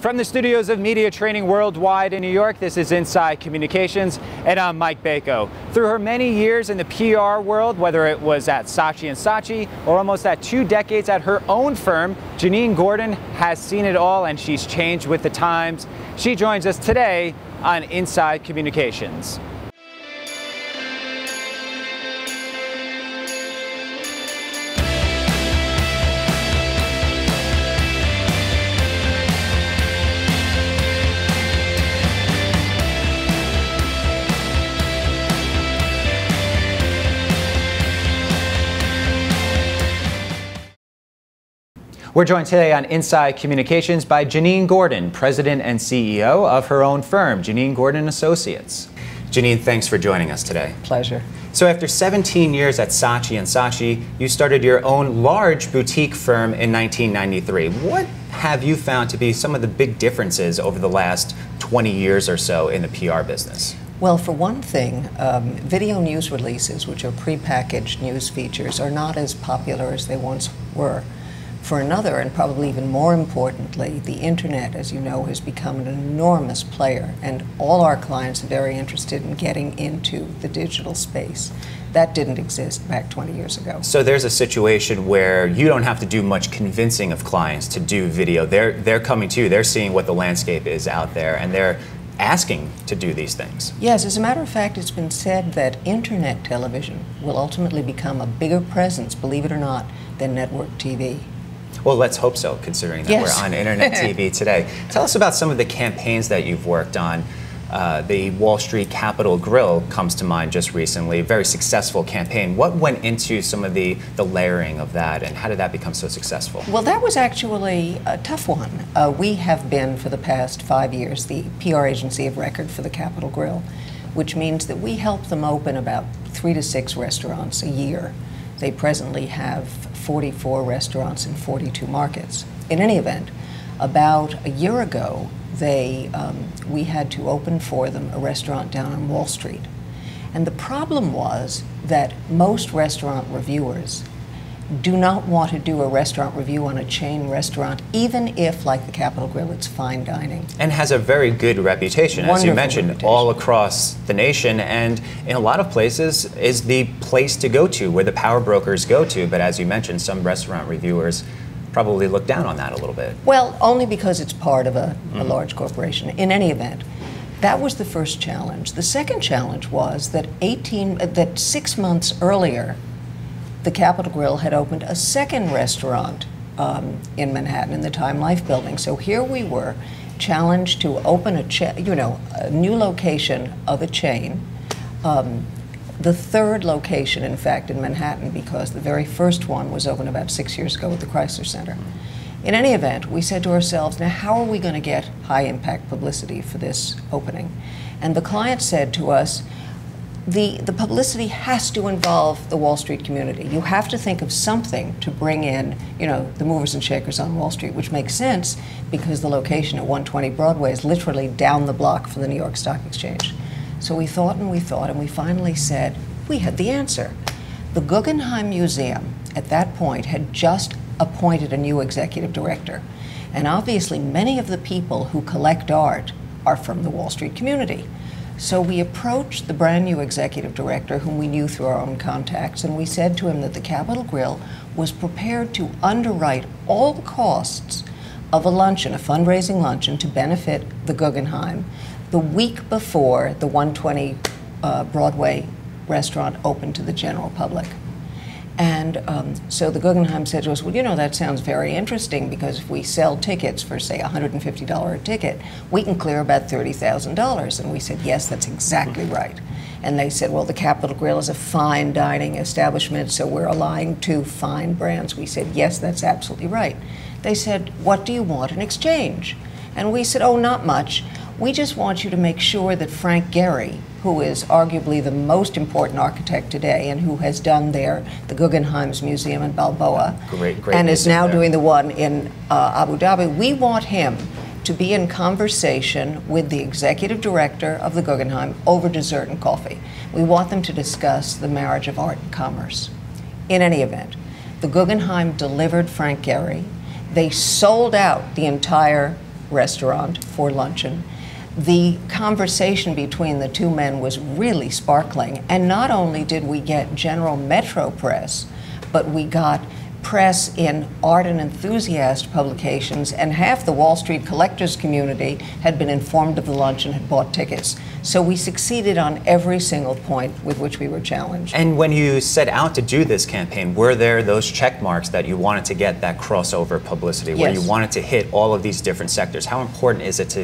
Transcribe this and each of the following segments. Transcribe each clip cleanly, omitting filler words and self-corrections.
From the studios of Media Training Worldwide in New York, this is Inside Communications, and I'm Mike Bako. Through her many years in the PR world, whether it was at Saatchi & Saatchi or almost at 2 decades at her own firm, Janine Gordon has seen it all and she's changed with the times. She joins us today on Inside Communications. We're joined today on Inside Communications by Janine Gordon, President and CEO of her own firm, Janine Gordon Associates. Janine, thanks for joining us today. Pleasure. So after 17 years at Saatchi & Saatchi, you started your own large boutique firm in 1993. What have you found to be some of the big differences over the last 20 years or so in the PR business? Well, for one thing, video news releases, which are prepackaged news features, are not as popular as they once were. For another, and probably even more importantly, the internet, as you know, has become an enormous player, and all our clients are very interested in getting into the digital space. That didn't exist back 20 years ago. So there's a situation where you don't have to do much convincing of clients to do video. They're coming to you, they're seeing what the landscape is out there, and they're asking to do these things. Yes, as a matter of fact, it's been said that internet television will ultimately become a bigger presence, believe it or not, than network TV. Well, let's hope so, considering that yes. We're on internet TV today. Tell us about some of the campaigns that you've worked on. The Wall Street Capital Grille comes to mind just recently, a very successful campaign. What went into some of the layering of that, and how did that become so successful? Well, that was actually a tough one. We have been, for the past 5 years, the PR agency of record for the Capital Grille, which means that we help them open about 3 to 6 restaurants a year. They presently have 44 restaurants in 42 markets. In any event, about a year ago, we had to open for them a restaurant down on Wall Street. And the problem was that most restaurant reviewers do not want to do a restaurant review on a chain restaurant, even if, like the Capital Grille, it's fine dining. And has a very good reputation, as you mentioned, all across the nation, and in a lot of places is the place to go to, where the power brokers go to. But as you mentioned, some restaurant reviewers probably look down on that a little bit. Well, only because it's part of a large corporation. In any event, that was the first challenge. The second challenge was that 6 months earlier, the Capital Grille had opened a second restaurant in Manhattan in the Time Life building. So here we were, challenged to open a new location of a chain, the third location, in fact, in Manhattan, because the very first one was opened about 6 years ago at the Chrysler Center. In any event, we said to ourselves, now how are we going to get high-impact publicity for this opening? And the client said to us, the publicity has to involve the Wall Street community. You have to think of something to bring in, the movers and shakers on Wall Street, which makes sense because the location at 120 Broadway is literally down the block from the New York Stock Exchange. So we thought and we thought, and we finally said, we had the answer. The Guggenheim Museum, at that point, had just appointed a new executive director. And obviously, many of the people who collect art are from the Wall Street community. So we approached the brand new executive director, whom we knew through our own contacts, and we said to him that the Capital Grille was prepared to underwrite all the costs of a luncheon, a fundraising luncheon, to benefit the Guggenheim the week before the 120 Broadway restaurant opened to the general public. And so the Guggenheim said to us, well, that sounds very interesting, because if we sell tickets for, say, $150 a ticket, we can clear about $30,000. And we said, yes, that's exactly right. And they said, well, the Capital Grille is a fine dining establishment, so we're aligned to fine brands. We said, yes, that's absolutely right. They said, what do you want in exchange? And we said, oh, not much. We just want you to make sure that Frank Gehry, who is arguably the most important architect today and who has done the Guggenheim's museum in Balboa, great and is now doing the one in Abu Dhabi, we want him to be in conversation with the executive director of the Guggenheim over dessert and coffee. We want them to discuss the marriage of art and commerce. In any event, the Guggenheim delivered Frank Gehry. They sold out the entire restaurant for luncheon. The conversation between the two men was really sparkling, and not only did we get general metro press, but we got press in art and enthusiast publications, and half the Wall Street collectors community had been informed of the lunch and had bought tickets. So we succeeded on every single point with which we were challenged. And when you set out to do this campaign, were there those check marks that you wanted to get that crossover publicity, where Yes. you wanted to hit all of these different sectors? How important is it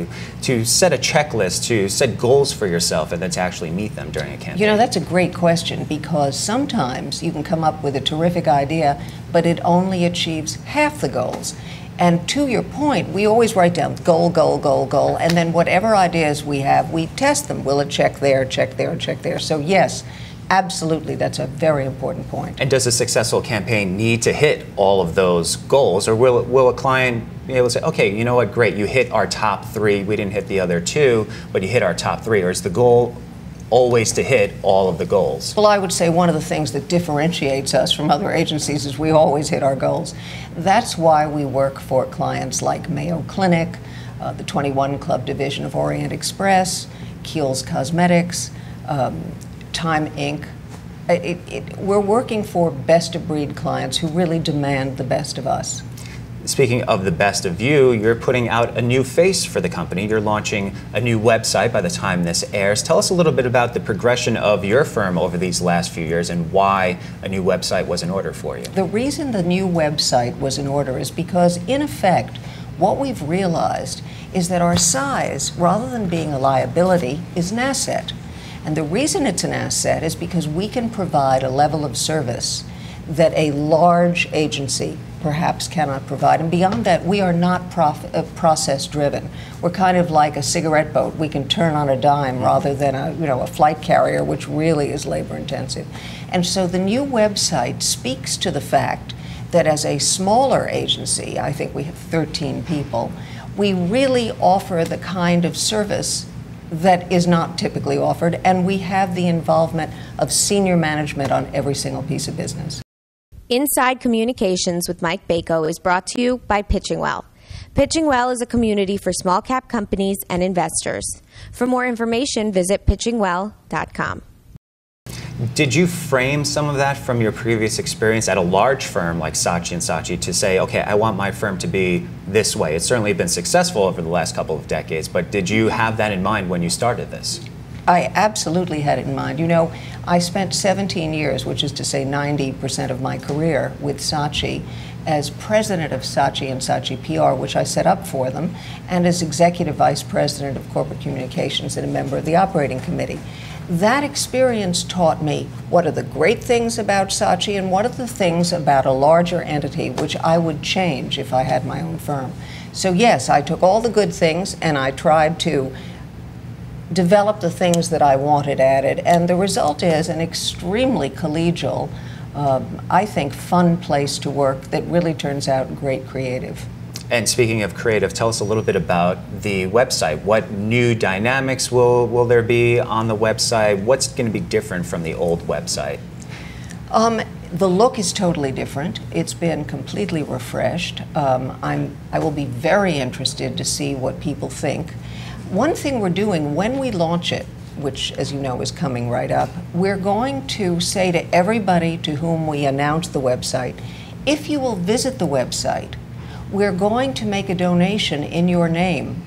to set a checklist, to set goals for yourself, and then to actually meet them during a campaign? You know, that's a great question, because sometimes you can come up with a terrific idea, but it only achieves half the goals. And to your point, we always write down goal, goal, goal, goal, and then whatever ideas we have, we test them. Will it check there, check there, check there? So yes, absolutely, that's a very important point. And does a successful campaign need to hit all of those goals, or will a client be able to say, okay, you know what, great, you hit our top 3, we didn't hit the other 2, but you hit our top 3, or is the goal always to hit all of the goals? Well, I would say one of the things that differentiates us from other agencies is we always hit our goals. That's why we work for clients like Mayo Clinic, the 21 Club division of Orient Express, Kiehl's Cosmetics, Time Inc. We're working for best-of-breed clients who really demand the best of us. Speaking of the best of you, you're putting out a new face for the company. You're launching a new website by the time this airs. Tell us a little bit about the progression of your firm over these last few years and why a new website was in order for you. The reason the new website was in order is because, in effect, what we've realized is that our size, rather than being a liability, is an asset. And the reason it's an asset is because we can provide a level of service that a large agency perhaps cannot provide. And beyond that, we are not process-driven. We're kind of like a cigarette boat. We can turn on a dime rather than a flight carrier, which really is labor-intensive. And so the new website speaks to the fact that as a smaller agency, I think we have 13 people, we really offer the kind of service that is not typically offered, and we have the involvement of senior management on every single piece of business. Inside Communications with Mike Bako is brought to you by Pitching Well. Pitching Well is a community for small cap companies and investors. For more information, visit pitchingwell.com. Did you frame some of that from your previous experience at a large firm like Saatchi & Saatchi to say, okay, I want my firm to be this way? It's certainly been successful over the last couple of decades, but did you have that in mind when you started this? I absolutely had it in mind. You know, I spent 17 years, which is to say 90% of my career, with Saatchi as president of Saatchi & Saatchi PR, which I set up for them, and as executive vice president of corporate communications and a member of the operating committee. That experience taught me what are the great things about Saatchi and what are the things about a larger entity which I would change if I had my own firm. So yes, I took all the good things and I tried to develop the things that I wanted added, and the result is an extremely collegial, I think, fun place to work that really turns out great creative. And speaking of creative, tell us a little bit about the website. What new dynamics will there be on the website? What's going to be different from the old website? The look is totally different. It's been completely refreshed. I will be very interested to see what people think. One thing we're doing when we launch it, which, as you know, is coming right up, we're going to say to everybody to whom we announce the website, if you will visit the website, we're going to make a donation in your name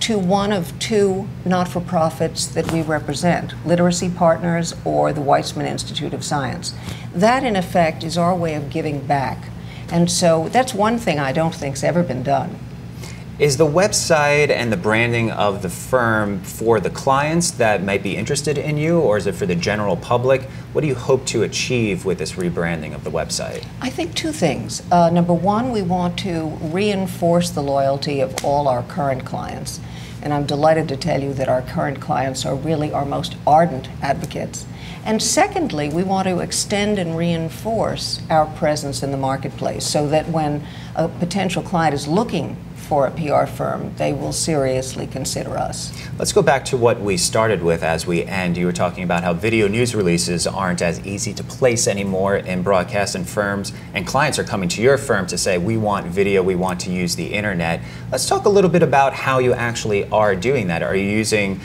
to one of 2 not-for-profits that we represent, Literacy Partners or the Weizmann Institute of Science. That, in effect, is our way of giving back. And so that's one thing I don't think's ever been done. Is the website and the branding of the firm for the clients that might be interested in you, or is it for the general public? What do you hope to achieve with this rebranding of the website? I think 2 things. Number one, we want to reinforce the loyalty of all our current clients. And I'm delighted to tell you that our current clients are really our most ardent advocates. And secondly, we want to extend and reinforce our presence in the marketplace so that when a potential client is looking for a PR firm, they will seriously consider us. Let's go back to what we started with as we end. You were talking about how video news releases aren't as easy to place anymore in broadcast, and firms and clients are coming to your firm to say, we want video, we want to use the internet. Let's talk a little bit about how you actually are doing that. Are you using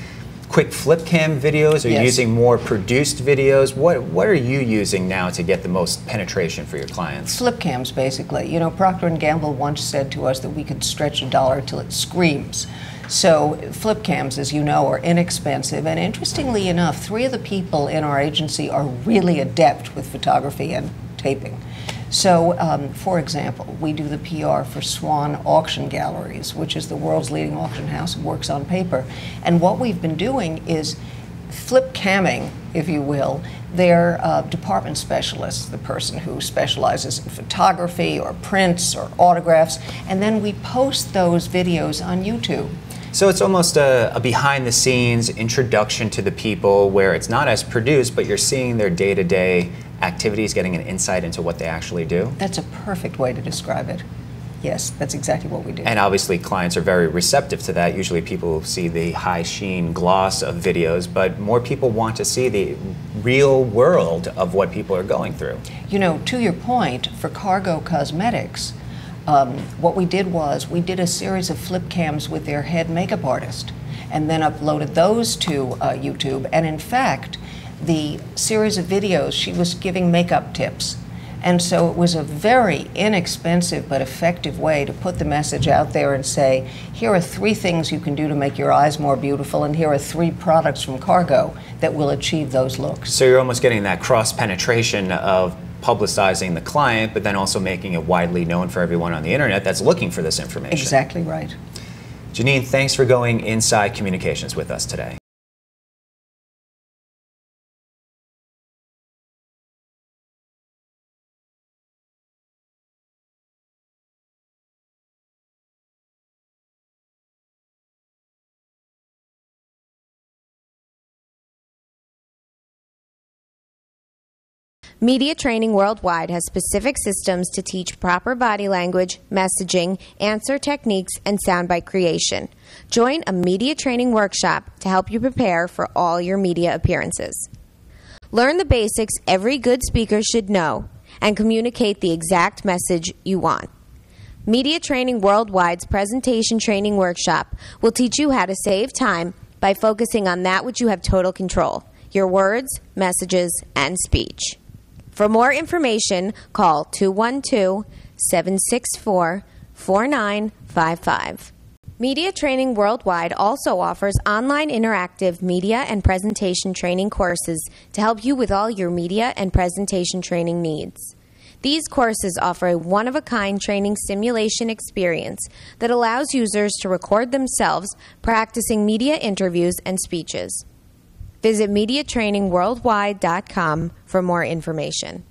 quick flip cam videos? Are you using more produced videos? What are you using now to get the most penetration for your clients? Flip cams, basically. You know, Procter & Gamble once said to us that we could stretch $1 till it screams. So flip cams, as you know, are inexpensive. And interestingly enough, 3 of the people in our agency are really adept with photography and taping. So, for example, we do the PR for Swan Auction Galleries, which is the world's leading auction house and works on paper. And what we've been doing is flip camming, if you will, their department specialists, the person who specializes in photography or prints or autographs, and then we post those videos on YouTube. So it's almost a behind-the-scenes introduction to the people where it's not as produced, but you're seeing their day-to-day activities, getting an insight into what they actually do? That's a perfect way to describe it. Yes, that's exactly what we do. And obviously clients are very receptive to that. Usually people see the high sheen gloss of videos, but more people want to see the real world of what people are going through. You know, to your point, for Cargo Cosmetics, what we did was we did a series of flip cams with their head makeup artist and then uploaded those to YouTube. And in fact, the series of videos, she was giving makeup tips. And so it was a very inexpensive but effective way to put the message out there and say, here are 3 things you can do to make your eyes more beautiful, and here are 3 products from Cargo that will achieve those looks. So you're almost getting that cross-penetration of publicizing the client, but then also making it widely known for everyone on the internet that's looking for this information. Exactly right. Janine, thanks for going inside communications with us today. Media Training Worldwide has specific systems to teach proper body language, messaging, answer techniques, and soundbite creation. Join a media training workshop to help you prepare for all your media appearances. Learn the basics every good speaker should know and communicate the exact message you want. Media Training Worldwide's presentation training workshop will teach you how to save time by focusing on that which you have total control, your words, messages, and speech. For more information, call 212-764-4955. Media Training Worldwide also offers online interactive media and presentation training courses to help you with all your media and presentation training needs. These courses offer a one-of-a-kind training simulation experience that allows users to record themselves practicing media interviews and speeches. Visit MediaTrainingWorldwide.com for more information.